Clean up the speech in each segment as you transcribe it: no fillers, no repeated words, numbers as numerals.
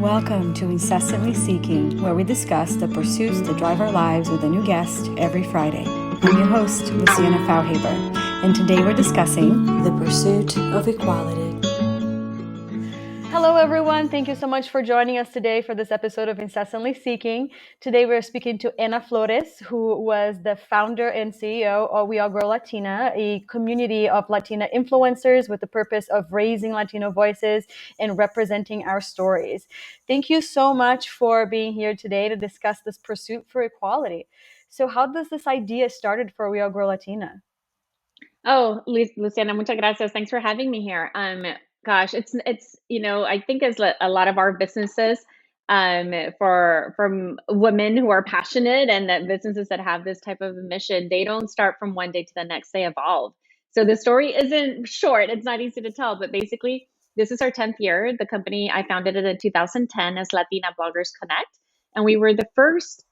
Welcome to Incessantly Seeking, where we discuss the pursuits that drive our lives with a new guest every Friday. I'm your host, Luciana Fauhaber, and today we're discussing the pursuit of equality. Hello, everyone. Thank you so much for joining us today for this episode of Incessantly Seeking. Today, we're speaking to Ana Flores, who was the founder and CEO of We All Grow Latina, a community of Latina influencers with the purpose of raising Latino voices and representing our stories. Thank you so much for being here today to discuss this pursuit for equality. So how does this idea started for We All Grow Latina? Oh, Luciana, muchas gracias. Thanks for having me here. Gosh, it's I think as a lot of our businesses, from women who are passionate and that businesses that have this type of mission, they don't start from one day to the next. They evolve. So the story isn't short. It's not easy to tell, but basically, this is our 10th year. The company I founded it in 2010 as Latina Bloggers Connect, and we were the first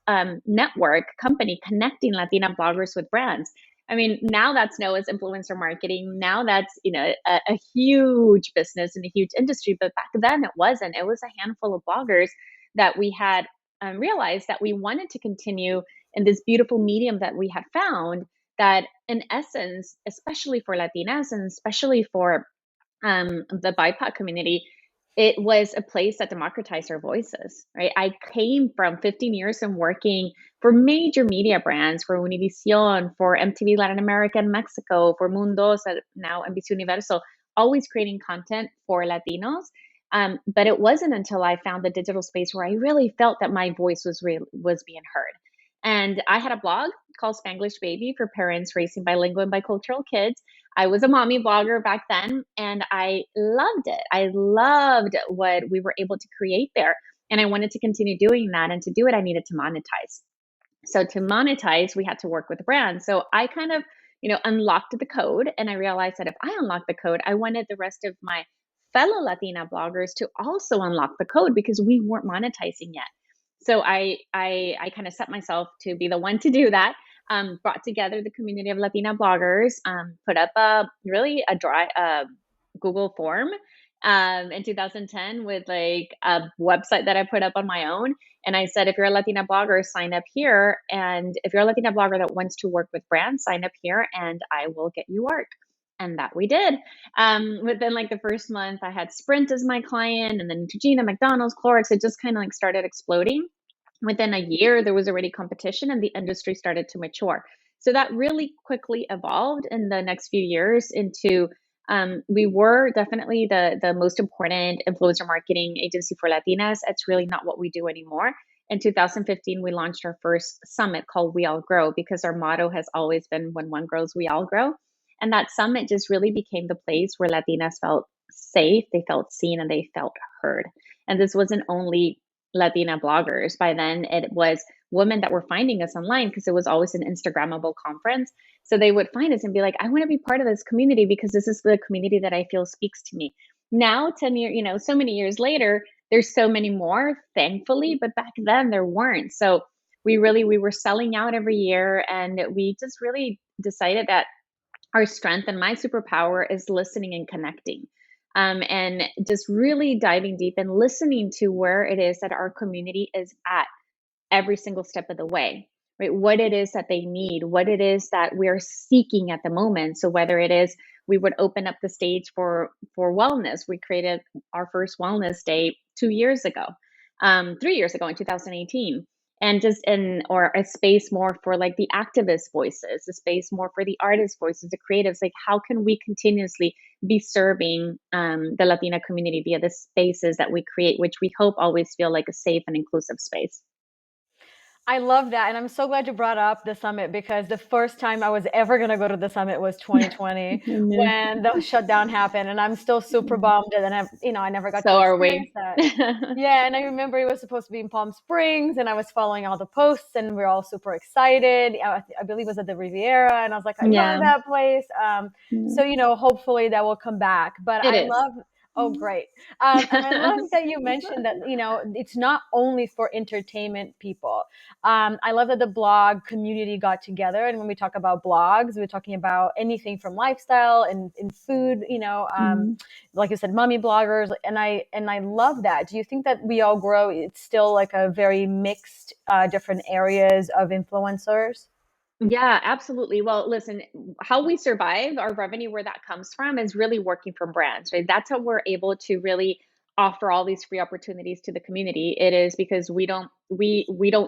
network company connecting Latina bloggers with brands. I mean, now that's known as influencer marketing. Now that's, a huge business and a huge industry. But back then it wasn't. It was a handful of bloggers that we had realized that we wanted to continue in this beautiful medium that we had found that in essence, especially for Latinas and especially for the BIPOC community, it was a place that democratized our voices, right? I came from 15 years and working for major media brands, for Univision, for MTV Latin America and Mexico, for Mundo, now NBC Universo, always creating content for Latinos. But it wasn't until I found the digital space where I really felt that my voice was being heard. And I had a blog called Spanglish Baby for parents raising bilingual and bicultural kids. I was a mommy blogger back then, and I loved it. I loved what we were able to create there. And I wanted to continue doing that. And to do it, I needed to monetize. So to monetize, we had to work with brands. So I kind of, unlocked the code. And I realized that if I unlocked the code, I wanted the rest of my fellow Latina bloggers to also unlock the code because we weren't monetizing yet. So I kind of set myself to be the one to do that. Brought together the community of Latina bloggers, put up a dry Google form in 2010 with like a website that I put up on my own. And I said, if you're a Latina blogger, sign up here. And if you're a Latina blogger that wants to work with brands, sign up here and I will get you work. And that we did. Within like the first month, I had Sprint as my client, and then Neutrogena, McDonald's, Clorox. It just kind of like started exploding. Within a year, there was already competition and the industry started to mature. So that really quickly evolved in the next few years into we were definitely the most important influencer marketing agency for Latinas. It's really not what we do anymore. In 2015, we launched our first summit called We All Grow because our motto has always been when one grows, we all grow. And that summit just really became the place where Latinas felt safe, they felt seen, and they felt heard. And this wasn't only Latina bloggers. By then, it was women that were finding us online because it was always an Instagrammable conference. So they would find us and be like, I want to be part of this community because this is the community that I feel speaks to me. Now, 10 years, so many years later, there's so many more, thankfully, but back then there weren't. So we were selling out every year, and we just really decided that our strength and my superpower is listening and connecting. And just really diving deep and listening to where it is that our community is at every single step of the way, right? What it is that they need, what it is that we're seeking at the moment. So whether it is we would open up the stage for wellness, we created our first wellness day 3 years ago in 2018. And or a space more for like the activist voices, a space more for the artist voices, the creatives. Like, how can we continuously be serving the Latina community via the spaces that we create, which we hope always feel like a safe and inclusive space? I love that. And I'm so glad you brought up the summit because the first time I was ever going to go to the summit was 2020 when the shutdown happened. And I'm still super bummed. And then I never got So to are experience we. that. Yeah. And I remember it was supposed to be in Palm Springs and I was following all the posts and we are all super excited. I believe it was at the Riviera. And I was like, I love that place. So, hopefully that will come back. But It is. Oh, great. And I love that you mentioned that, it's not only for entertainment people. I love that the blog community got together. And when we talk about blogs, we're talking about anything from lifestyle and food, Mhm. like you said, mommy bloggers. And I love that. Do you think that We All Grow, it's still like a very mixed, different areas of influencers? Yeah, absolutely. Well, listen, how we survive, our revenue, where that comes from, is really working for brands, right? That's how we're able to really offer all these free opportunities to the community. It is because we don't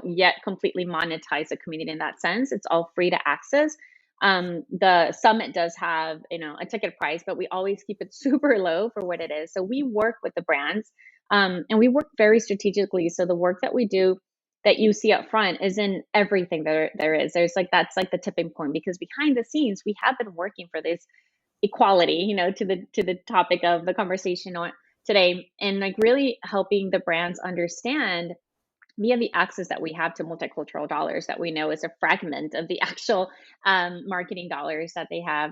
yet completely monetize the community in that sense. It's all free to access. The summit does have, a ticket price, but we always keep it super low for what it is. So we work with the brands, and we work very strategically. So the work that we do that you see up front is in everything there is. There's like that's like the tipping point, because behind the scenes we have been working for this equality, to the topic of the conversation on today, and like really helping the brands understand via the access that we have to multicultural dollars that we know is a fragment of the actual marketing dollars that they have,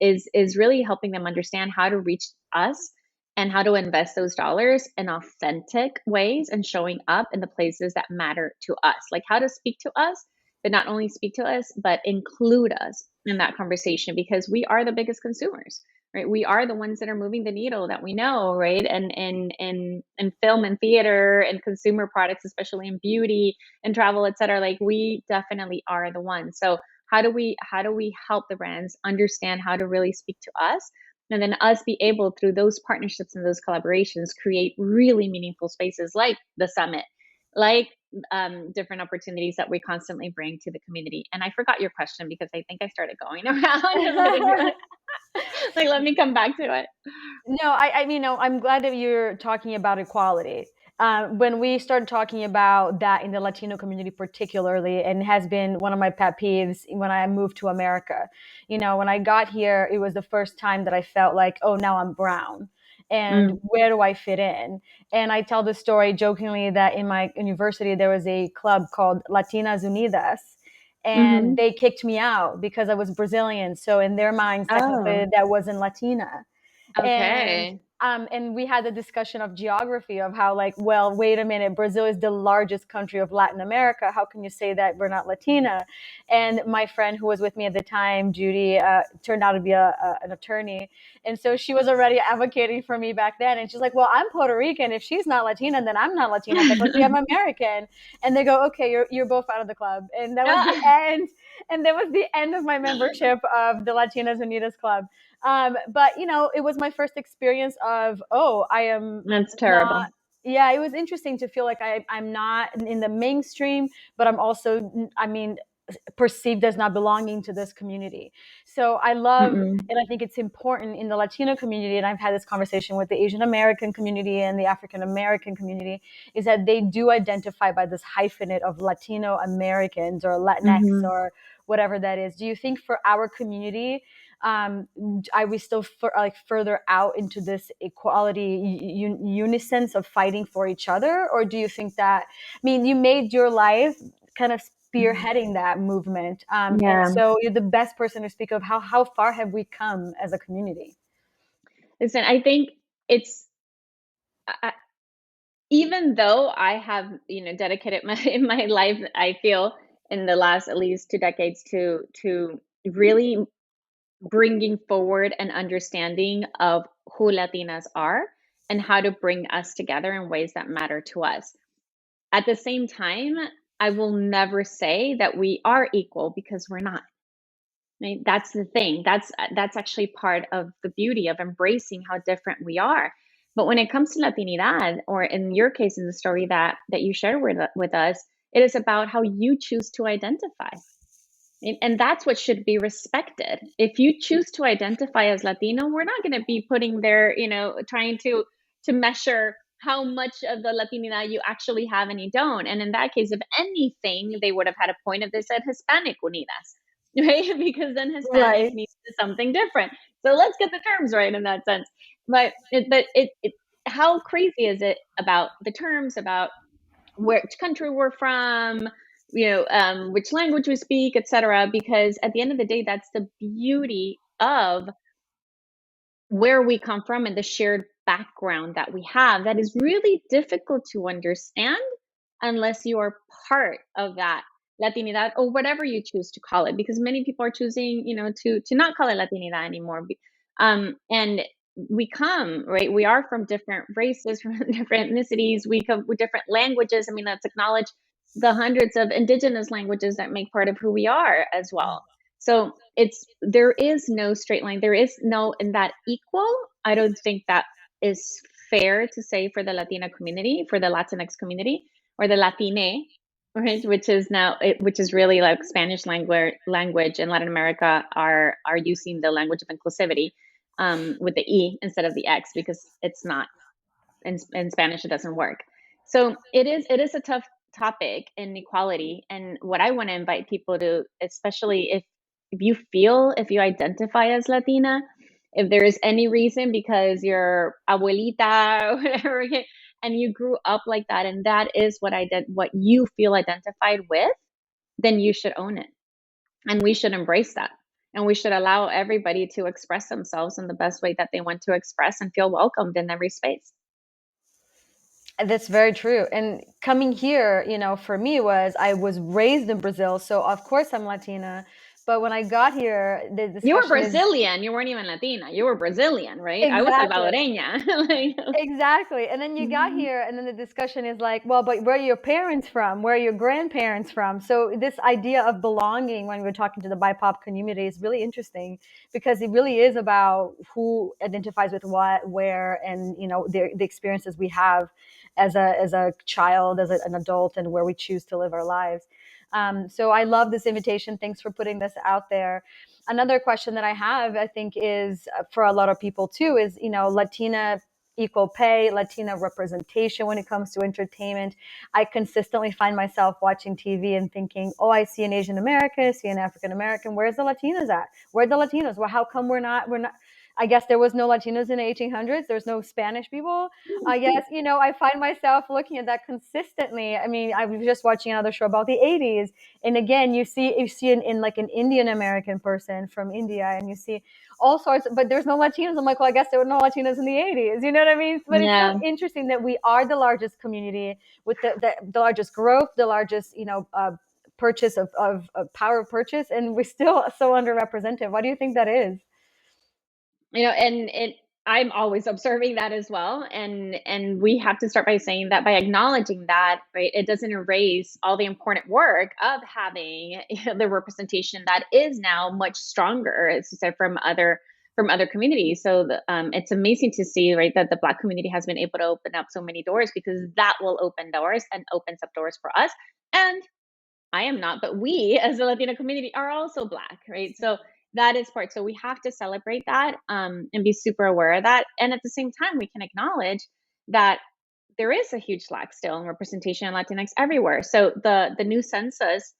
is really helping them understand how to reach us and how to invest those dollars in authentic ways and showing up in the places that matter to us, like how to speak to us, but not only speak to us but include us in that conversation, because we are the biggest consumers, right? We are the ones that are moving the needle that we know, right? And film and theater and consumer products, especially in beauty and travel, et cetera. Like we definitely are the ones. So how do we help the brands understand how to really speak to us? And then us be able, through those partnerships and those collaborations, create really meaningful spaces like the summit, like different opportunities that we constantly bring to the community. And I forgot your question because I think I started going around. But if you want, like, let me come back to it. No, I'm glad that you're talking about equality. When we started talking about that in the Latino community, particularly, and has been one of my pet peeves when I moved to America. When I got here, it was the first time that I felt like, oh, now I'm brown. And Mm, where do I fit in? And I tell the story jokingly that in my university, there was a club called Latinas Unidas. And hmm. they kicked me out because I was Brazilian. So in their minds, technically, Oh, that wasn't Latina. and okay. and we had the discussion of geography of how, like, well, wait a minute, Brazil is the largest country of Latin America, how can you say that we're not Latina? And my friend who was with me at the time, Judy, turned out to be an attorney, and so she was already advocating for me back then, and she's like, well, I'm Puerto Rican, if she's not Latina, then I'm not Latina, technically I'm American. And they go, okay, you're both out of the club. And that was the Ah, end. And that was the end of my membership of the Latinas Unidas Club. But it was my first experience of, oh, I am that's not. terrible. Yeah, it was interesting to feel like I'm not in the mainstream, but I'm also, perceived as not belonging to this community. So I love, Mm-mm. and I think it's important in the Latino community, and I've had this conversation with the Asian American community and the African American community, is that they do identify by this hyphenate of Latino Americans or Latinx Hmm. or whatever that is. Do you think for our community, are we still like further out into this equality unison of fighting for each other, or do you think that, you made your life kind of spearheading that movement, and Yeah. so you're the best person to speak of how far have we come as a community? Listen, I think it's I, even though I have, dedicated my in my life, I feel in the last at least 2 decades to really bringing forward an understanding of who Latinas are and how to bring us together in ways that matter to us. At the same time, I will never say that we are equal, because we're not. Right? That's the thing. That's actually part of the beauty of embracing how different we are. But when it comes to Latinidad, or in your case, in the story that you shared with us, it is about how you choose to identify. And that's what should be respected. If you choose to identify as Latino, we're not going to be putting there, trying to measure how much of the Latinidad you actually have and you don't. And in that case, if anything, they would have had a point if they said Hispanic Unidas, right? Because then Hispanic Right. means something different. So let's get the terms right in that sense. How crazy is it about the terms, about which country we're from, which language we speak, etc. Because at the end of the day, that's the beauty of where we come from and the shared background that we have that is really difficult to understand unless you are part of that Latinidad or whatever you choose to call it, because many people are choosing, to not call it Latinidad anymore. And we come, right? We are from different races, from different ethnicities. We come with different languages. I mean, let's acknowledge the hundreds of indigenous languages that make part of who we are as well. So there is no straight line. There is no in that equal. I don't think that is fair to say for the Latina community, for the Latinx community, or the Latine, right? Which is really like Spanish language in Latin America are using the language of inclusivity with the E instead of the X because it's not in Spanish, it doesn't work. So it is a tough topic in equality. And what I want to invite people to, especially if you identify as Latina, if there is any reason because your abuelita or whatever, okay, and you grew up like that, and that is what you feel identified with, then you should own it. And we should embrace that. And we should allow everybody to express themselves in the best way that they want to express and feel welcomed in every space. That's very true. And coming here, for me was I was raised in Brazil, so of course I'm Latina. But when I got here, the You were discussion is Brazilian. You weren't even Latina. You were Brazilian, right? I was exactly. salvadoreña. Like, Exactly. And then you got here, and then the discussion is like, well, but where are your parents from? Where are your grandparents from? So, this idea of belonging when we're talking to the BIPOC community is really interesting because it really is about who identifies with what, where, and, the experiences we have as a child, an adult, and where we choose to live our lives. So, I love this invitation. Thanks for putting this out there. Another question that I have, I think, is for a lot of people too, is, Latina equal pay, Latina representation when it comes to entertainment. I consistently find myself watching TV and thinking, oh, I see an Asian American, I see an African American. Where's the Latinas at? Where are the Latinos? Well, how come we're not, I guess there was no Latinos in the 1800s. There's no Spanish people. I guess, I find myself looking at that consistently. I mean, I was just watching another show about the 80s. And again, you see in like an Indian American person from India, and you see all sorts, but there's no Latinos. I'm like, well, I guess there were no Latinos in the 80s. You know what I mean? But it's so yeah. interesting that we are the largest community with the largest growth, the largest, purchase of power of purchase, and we're still so underrepresented. What do you think that is? And I'm always observing that as well. And we have to start by saying that, by acknowledging that, right, it doesn't erase all the important work of having the representation that is now much stronger, as you said, from other communities. So it's amazing to see, right, that the Black community has been able to open up so many doors, because that will open doors and opens up doors for us. And I am not, but we as the Latina community are also Black, right? So that is part. So we have to celebrate that, and be super aware of that. And at the same time, we can acknowledge that there is a huge lack still in representation in Latinx everywhere. So the new census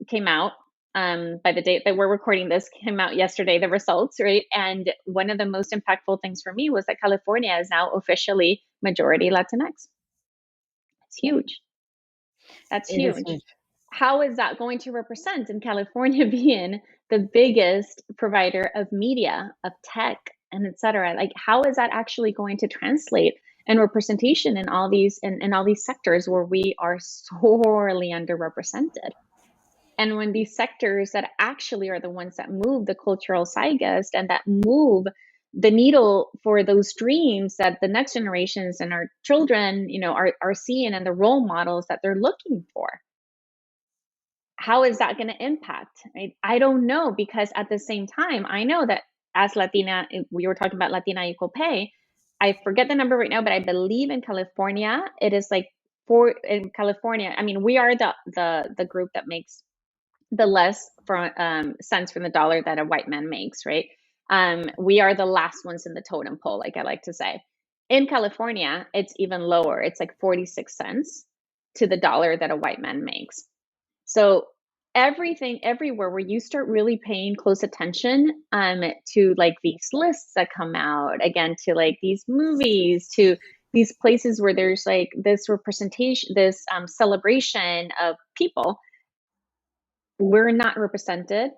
came out, by the date that we're recording this, came out yesterday, the results, right? And one of the most impactful things for me was that California is now officially majority Latinx. It's huge. That's It is huge. huge. How is that going to represent in California being the biggest provider of media, of tech, and et cetera? Like, how is that actually going to translate and representation in all these sectors where we are sorely underrepresented? And when these sectors that actually are the ones that move the cultural zeitgeist and that move the needle for those dreams that the next generations and our children, are seeing, and the role models that they're looking for, how is that going to impact? Right? I don't know, because at the same time, I know that as Latina, we were talking about Latina equal pay. I forget the number right now, but I believe in California, it is like in California. I mean, we are the group that makes the less cents from the dollar that a white man makes, right? We are the last ones in the totem pole, like I like to say. In California, it's even lower. It's like 46 cents to the dollar that a white man makes. So everything, everywhere where you start really paying close attention, to like these lists that come out, again, to like these movies, to these places where there's like this representation, this celebration of people, we're not represented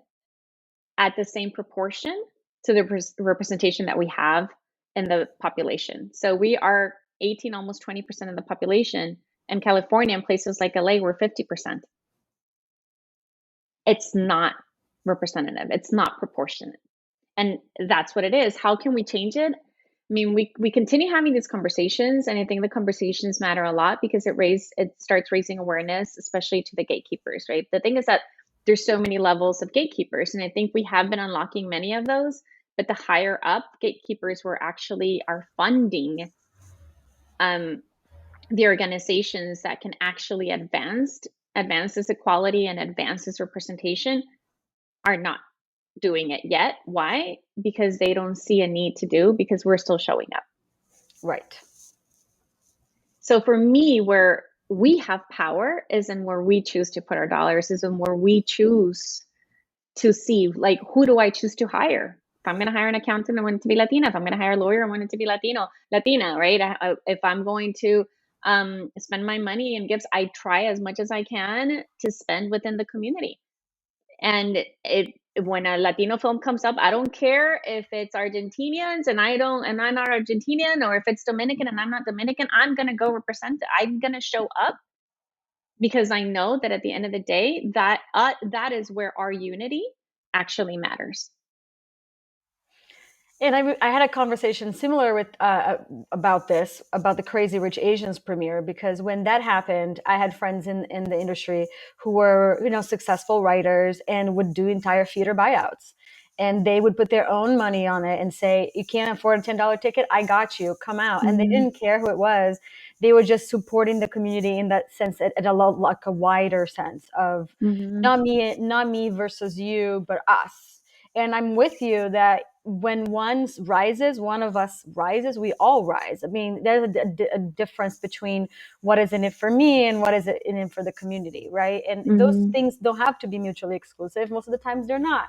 at the same proportion to the representation that we have in the population. So we are 18, almost 20% of the population. In California, in places like LA, we're 50%. It's not representative. It's not proportionate. And that's what it is. How can we change it? I mean, we continue having these conversations, and I think the conversations matter a lot because it starts raising awareness, especially to the gatekeepers, right? The thing is that there's so many levels of gatekeepers, and I think we have been unlocking many of those, but the higher up gatekeepers were actually are funding the organizations that can actually advance this equality and advance this representation are not doing it yet. Why? Because they don't see a need to do, because we're still showing up. Right. So for me, where we have power is in where we choose to put our dollars, is in where we choose to see, like, who do I choose to hire? If I'm going to hire an accountant, I want it to be Latina. If I'm going to hire a lawyer, I want it to be Latina, right? If I'm going to spend my money in gifts, I try as much as I can to spend within the community. And when a Latino film comes up, I don't care if it's Argentinians and I'm not Argentinian, or if it's Dominican and I'm not Dominican. I'm gonna go represent it. I'm gonna show up, because I know that at the end of the day, that is where our unity actually matters. And I had a conversation similar with about the Crazy Rich Asians premiere, because when that happened, I had friends in the industry who were, successful writers and would do entire theater buyouts, and they would put their own money on it and say, "You can't afford a $10 ticket? I got you. Come out." And they didn't care who it was. They were just supporting the community in that sense, at a like a wider sense of not me versus you, but us. And I'm with you that when one rises, one of us rises, we all rise. I mean, there's a difference between what is in it for me and what is in it for the community, right? And those things don't have to be mutually exclusive. Most of the times they're not.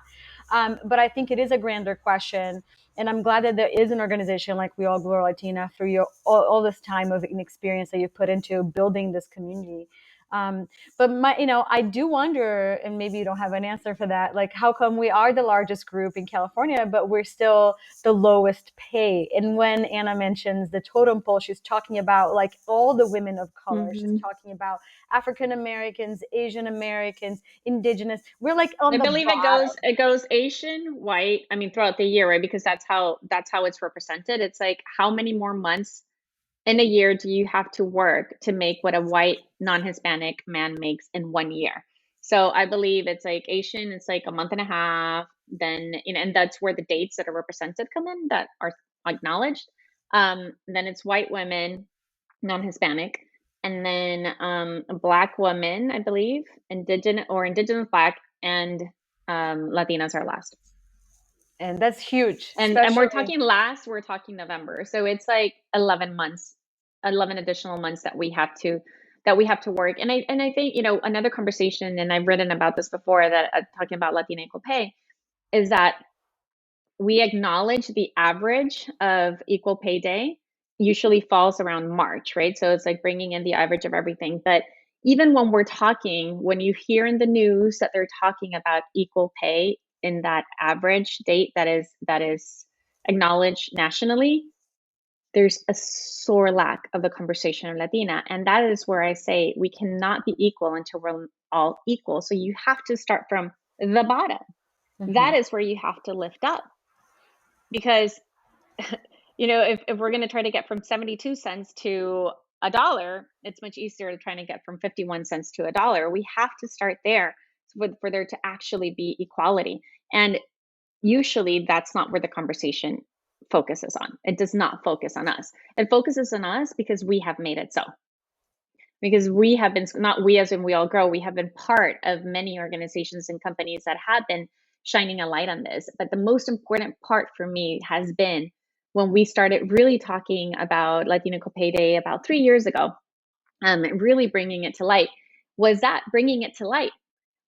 But I think it is a grander question. And I'm glad that there is an organization like We All Grow Latina, through your all this time of an experience that you've put into building this community. But I do wonder, and maybe you don't have an answer for that, like, how come we are the largest group in California, but we're still the lowest pay? And when Ana mentions the totem pole, she's talking about like all the women of color. She's talking about African Americans, Asian Americans, Indigenous. We're like on I the believe bottom. it goes Asian, white. I mean, throughout the year, right? Because that's how it's represented. It's like, how many more months in a year do you have to work to make what a white non-Hispanic man makes in 1 year? So I believe it's like Asian, it's like a month and a half. Then, and that's where the dates that are represented come in, that are acknowledged. Then it's white women, non-Hispanic, and then Black women, I believe, indigenous Black, and Latinas are last. And that's huge, And we're especially. talking last, we're talking November. So it's like 11 months, 11 additional months that we have to work. And I think, another conversation, and I've written about this before, that talking about Latina equal pay, is that we acknowledge the average of equal pay day usually falls around March, right? So it's like bringing in the average of everything. But even when you hear in the news that they're talking about equal pay in that average date that is acknowledged nationally, there's a sore lack of the conversation of Latina. And that is where I say we cannot be equal until we're all equal. So you have to start from the bottom. That is where you have to lift up. Because if we're going to try to get from 72 cents to $1, it's much easier to try to get from 51 cents to $1. We have to start there for there to actually be equality. And usually that's not where the conversation focuses on. It does not focus on us. It focuses on us because we have made it so. Because we have been, not we as in We All Grow, we have been part of many organizations and companies that have been shining a light on this. But the most important part for me has been when we started really talking about Latino Equal Pay Day about 3 years ago, really bringing it to light.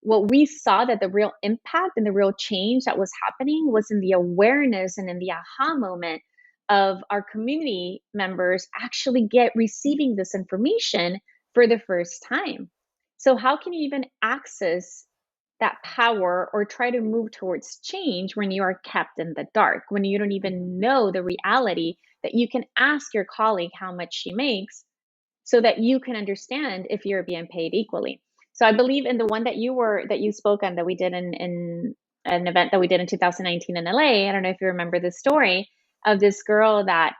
What we saw that the real impact and the real change that was happening was in the awareness and in the aha moment of our community members actually receiving this information for the first time. So how can you even access that power or try to move towards change when you are kept in the dark, when you don't even know the reality that you can ask your colleague how much she makes so that you can understand if you're being paid equally. So I believe in the one that you spoke on, that we did in an event that we did in 2019 in LA. I don't know if you remember the story of this girl that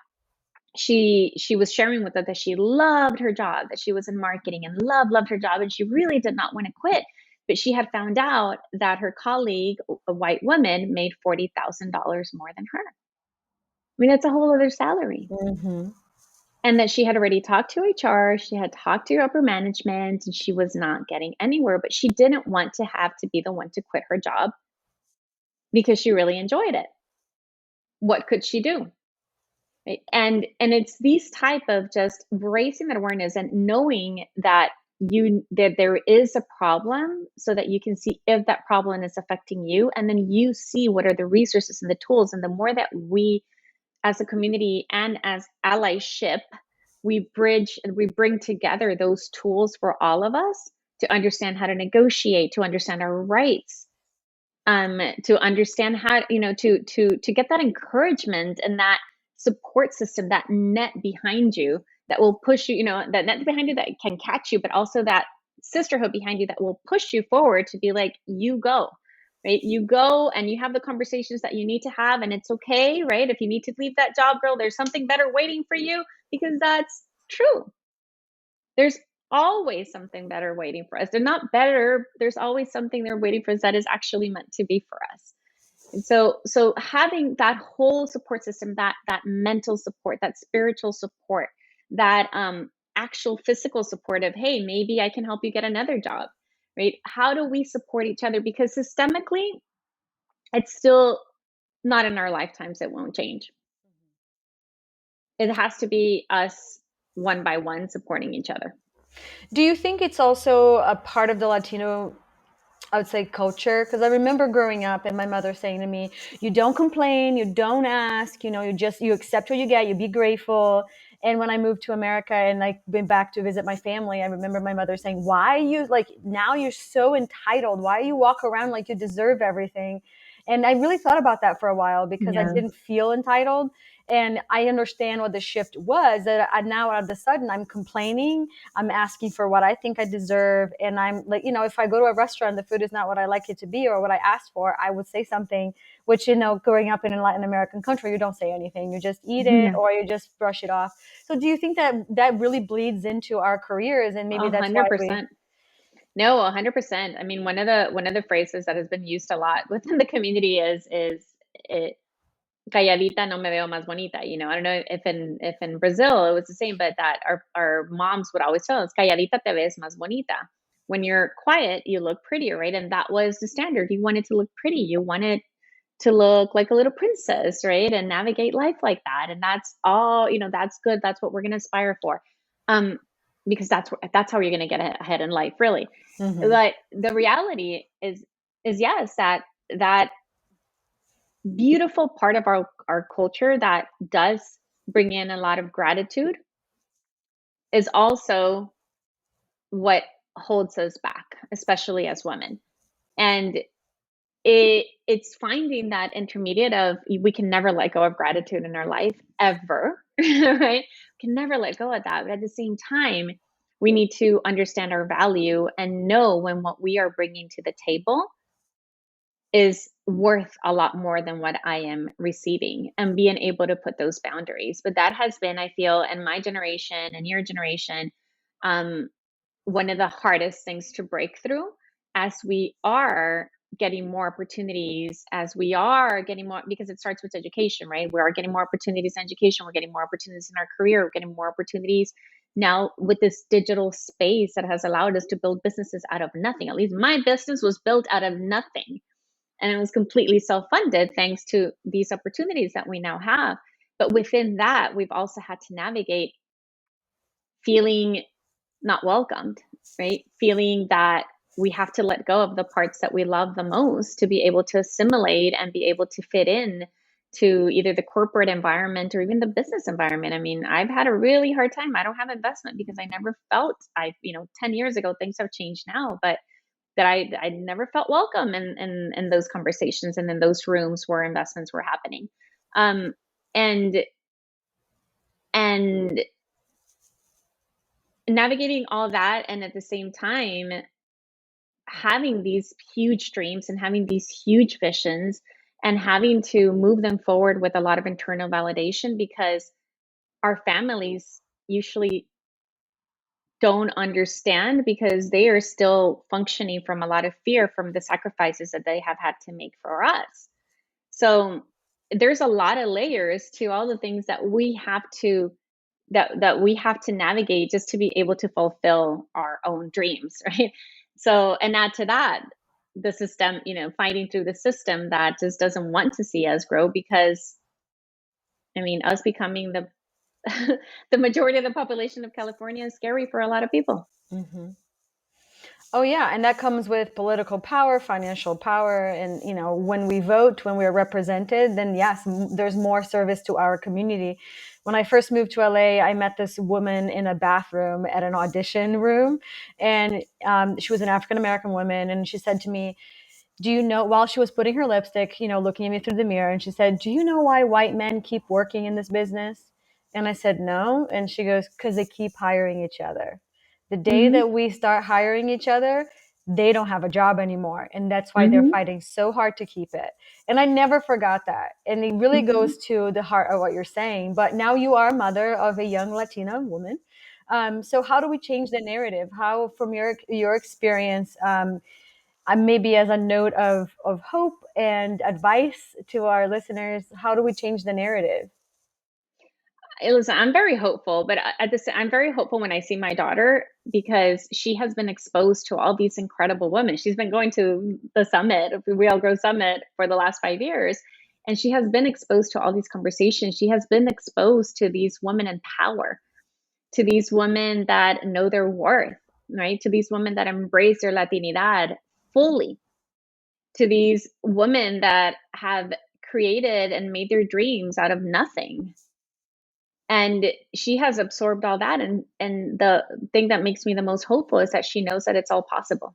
she was sharing with us that she loved her job, that she was in marketing and loved her job, and she really did not want to quit. But she had found out that her colleague, a white woman, made $40,000 more than her. I mean, that's a whole other salary. Mm-hmm. And that she had already talked to HR, she had talked to upper management, and she was not getting anywhere. But she didn't want to have to be the one to quit her job because she really enjoyed it. What could she do? Right? And it's these type of just raising that awareness and knowing that there is a problem, so that you can see if that problem is affecting you, and then you see what are the resources and the tools. And the more that we as a community and as allyship, we bridge and we bring together those tools for all of us to understand how to negotiate, to understand our rights, to understand how, to get that encouragement and that support system, that net behind you that will push you, that net behind you that can catch you, but also that sisterhood behind you that will push you forward to be like, you go, right? You go and you have the conversations that you need to have, and it's okay, right? If you need to leave that job, girl, there's something better waiting for you, because that's true. There's always something better waiting for us. They're not better. There's always something there waiting for us that is actually meant to be for us. And so having that whole support system, that mental support, that spiritual support, that actual physical support of, hey, maybe I can help you get another job, right? How do we support each other? Because systemically, it's still not in our lifetimes. It won't change. It has to be us one by one supporting each other. Do you think it's also a part of the Latino, I would say, culture? Because I remember growing up and my mother saying to me, you don't complain, you don't ask, you accept what you get, you be grateful. And when I moved to America and I went back to visit my family, I remember my mother saying, why are you, like, now you're so entitled? Why do you walk around like you deserve everything? And I really thought about that for a while because I Yeah. didn't feel entitled. And I understand what the shift was, that now all of a sudden I'm complaining, I'm asking for what I think I deserve. And I'm like, if I go to a restaurant, the food is not what I like it to be or what I asked for, I would say something, which, growing up in a Latin American country, you don't say anything. You just eat it Yeah. or you just brush it off. So do you think that that really bleeds into our careers? And maybe that's why we... 100%. No, 100%. I mean, one of the phrases that has been used a lot within the community is it, calladita no me veo más bonita. I don't know if in Brazil it was the same, but that our moms would always tell us, calladita te ves más bonita. When you're quiet, you look prettier, right? And that was the standard. You wanted to look pretty. You wanted to look like a little princess, right? And navigate life like that. And that's all, that's good. That's what we're going to aspire for. Because that's how you're going to get ahead in life, really. Mhm. But the reality is yes, that beautiful part of our culture that does bring in a lot of gratitude is also what holds us back, especially as women. And it's finding that intermediate of, we can never let go of gratitude in our life ever, right? We can never let go of that. But at the same time, we need to understand our value and know when what we are bringing to the table is worth a lot more than what I am receiving, and being able to put those boundaries. But that has been, I feel, in my generation and your generation, um, one of the hardest things to break through, as we are getting more opportunities, as we are getting more, because it starts with education, right? We are getting more opportunities in education. We're getting more opportunities in our career. We're getting more opportunities now with this digital space that has allowed us to build businesses out of nothing. At least my business was built out of nothing. And it was completely self-funded thanks to these opportunities that we now have. But within that, we've also had to navigate feeling not welcomed, right? Feeling that we have to let go of the parts that we love the most to be able to assimilate and be able to fit in to either the corporate environment or even the business environment. I mean, I've had a really hard time. I don't have investment because I never felt 10 years ago, things have changed now, but that I never felt welcome in those conversations and in those rooms where investments were happening. Um, and and navigating all that, and at the same time having these huge dreams and having these huge visions and having to move them forward with a lot of internal validation, because our families usually don't understand, because they are still functioning from a lot of fear from the sacrifices that they have had to make for us. So there's a lot of layers to all the things that we have to navigate just to be able to fulfill our own dreams, right? So, and add to that the system, fighting through the system that just doesn't want to see us grow, because I mean, us becoming the the majority of the population of California is scary for a lot of people. Mm-hmm. Oh yeah, and that comes with political power, financial power, and when we vote, when we're represented, then yes, there's more service to our community. When I first moved to LA, I met this woman in a bathroom at an audition room, and she was an African American woman, and she said to me, "Do you know?" While she was putting her lipstick, looking at me through the mirror, and she said, "Do you know why white men keep working in this business?" And I said, "No," and she goes, "Because they keep hiring each other." The day Mm-hmm. that we start hiring each other, they don't have a job anymore. And that's why they're Mm-hmm. fighting so hard to keep it. And I never forgot that. And it really Mm-hmm. goes to the heart of what you're saying. But now you are a mother of a young Latina woman. So how do we change the narrative? How, from your experience, maybe as a note of hope and advice to our listeners, how do we change the narrative? Listen, I'm very hopeful, but I'm very hopeful when I see my daughter, because she has been exposed to all these incredible women. She's been going to the summit, We All Grow Summit, for the last 5 years, and she has been exposed to all these conversations. She has been exposed to these women in power, to these women that know their worth, right? To these women that embrace their Latinidad fully, to these women that have created and made their dreams out of nothing. And she has absorbed all that, and the thing that makes me the most hopeful is that she knows that it's all possible.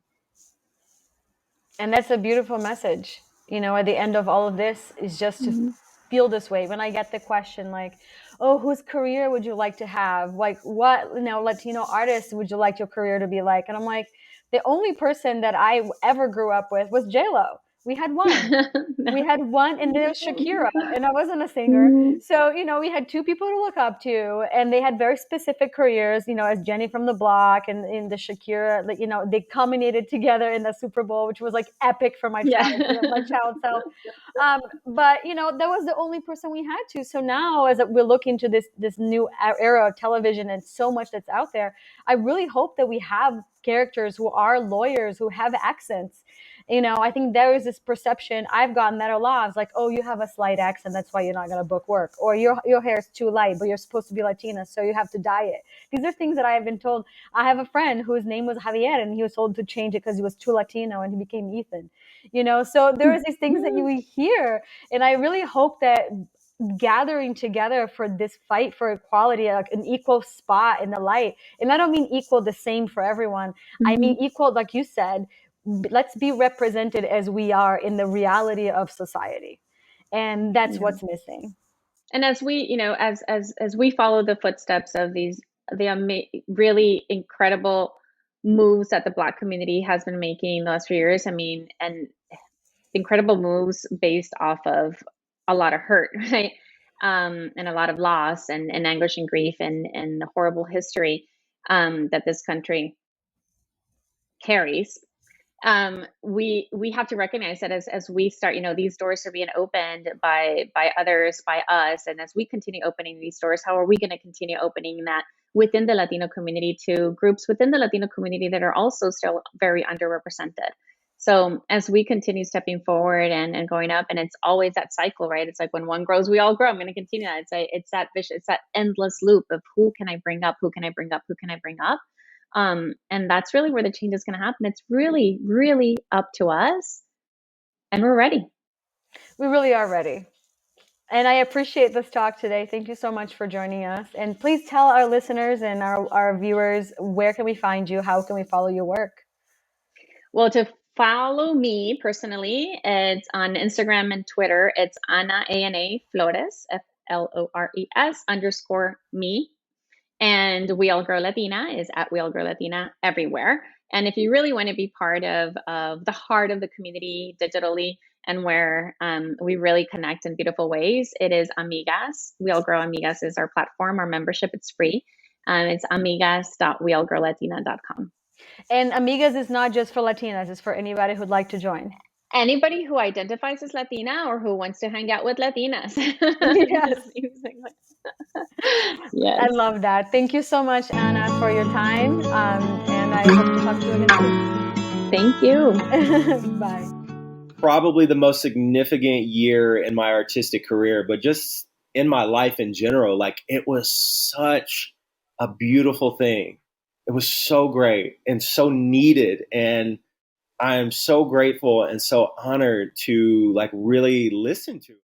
And that's a beautiful message. At the end of all of this is just to Mm-hmm. feel this way. When I get the question like, "Oh, whose career would you like to have? Like, what, Latino artist would you like your career to be like?" And I'm like, the only person that I ever grew up with was J-Lo. We had one. We had one, and there's Shakira, and I wasn't a singer. So, we had two people to look up to, and they had very specific careers, as Jenny from the Block and in the Shakira, like, they culminated together in the Super Bowl, which was like epic for Yeah. my child self. But, that was the only person we had to. So now, as we're looking to this new era of television and so much that's out there, I really hope that we have characters who are lawyers, who have accents. I think there is this perception, I've gotten that a lot. It's like, "Oh, you have a slight accent, that's why you're not going to book work," or your hair is too light, but you're supposed to be Latina, so you have to dye it. These are things that I have been told. I have a friend whose name was Javier, and he was told to change it because he was too Latino, and he became Ethan. So there is these things that you hear, and I really hope that gathering together for this fight for equality, like an equal spot in the light. And I don't mean equal the same for everyone. I mean equal, like you said, let's be represented as we are in the reality of society. And that's Yeah. what's missing. And as we, as we follow the footsteps of really incredible moves that the Black community has been making the last few years, I mean, and incredible moves based off of a lot of hurt, right? And a lot of loss and anguish and grief and the horrible history that this country carries. We have to recognize that as we start, these doors are being opened by others, by us, and as we continue opening these doors, how are we going to continue opening that within the Latino community to groups within the Latino community that are also still very underrepresented? So as we continue stepping forward and going up, and it's always that cycle, right? It's like when one grows, we all grow. I'm going to continue that. It's that vision, it's that endless loop of who can I bring up, who can I bring up, who can I bring up, and that's really where the change is going to happen. It's really, really up to us, and we're ready. We really are ready. And I appreciate this talk today. Thank you so much for joining us. And please tell our listeners and our viewers, where can we find you? How can we follow your work? Well, to follow me personally, it's on Instagram and Twitter. It's Ana Flores, FLORES _ me. And We All Grow Latina is at We All Grow Latina everywhere. And if you really want to be part of the heart of the community digitally and where we really connect in beautiful ways, it is Amigas. We All Grow Amigas is our platform, our membership. It's free. It's amigas.weallgrowlatina.com. And Amigas is not just for Latinas, it's for anybody who'd like to join. Anybody who identifies as Latina or who wants to hang out with Latinas. Yes. Yes. I love that. Thank you so much, Ana, for your time. And I hope to talk to you again Thank you. soon. Bye. Probably the most significant year in my artistic career, but just in my life in general. Like, it was such a beautiful thing. It was so great and so needed. And I am so grateful and so honored to like really listen to it.